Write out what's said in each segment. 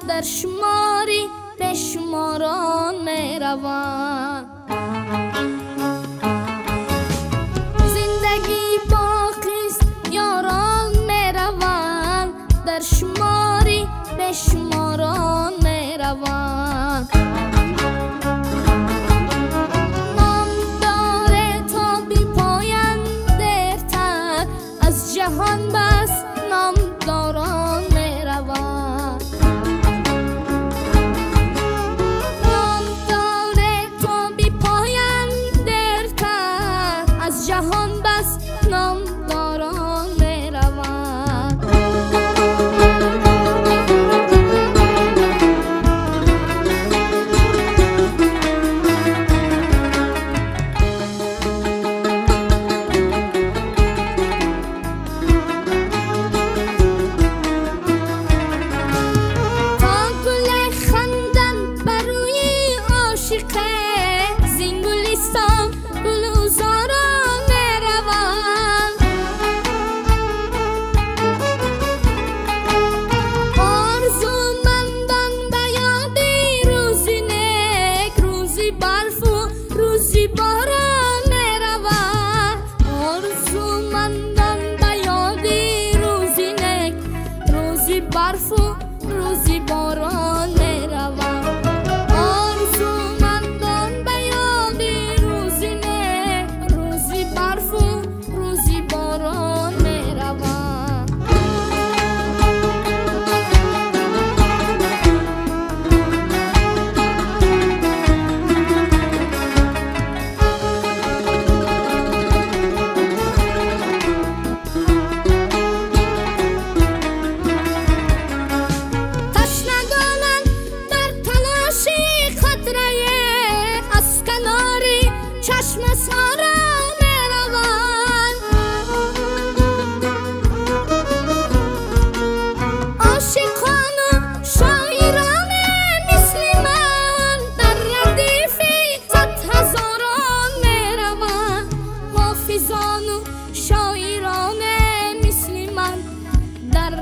در شماری به شماران می روند. زندگی باقیست یاران می روند، در شماری به شماران می روند. نام داره تا بی پایان دیرتر، از جهان بس نام داران می روند. نام داره تا بی پایان دیرتر، از جهان بس نام داران می روند. برفو روزی باران می روند. آرزومندان به یادی روزی نه، روزی برفو روزی باران می روند.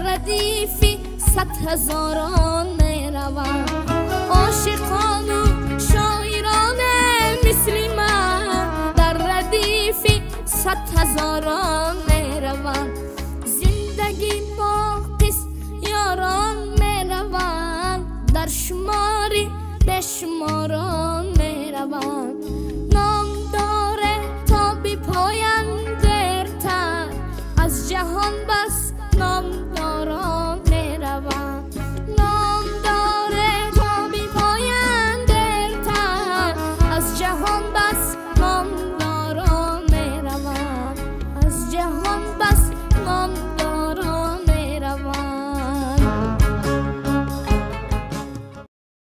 ردیفی صد هزاران می روند. عاشقان و شاعران مثل من در ردیفی صد هزاران می روند. زندگی باقیست یاران می روند، در شماری به شماران می روند. نام داره تا بی پایان دیرتر، از جهان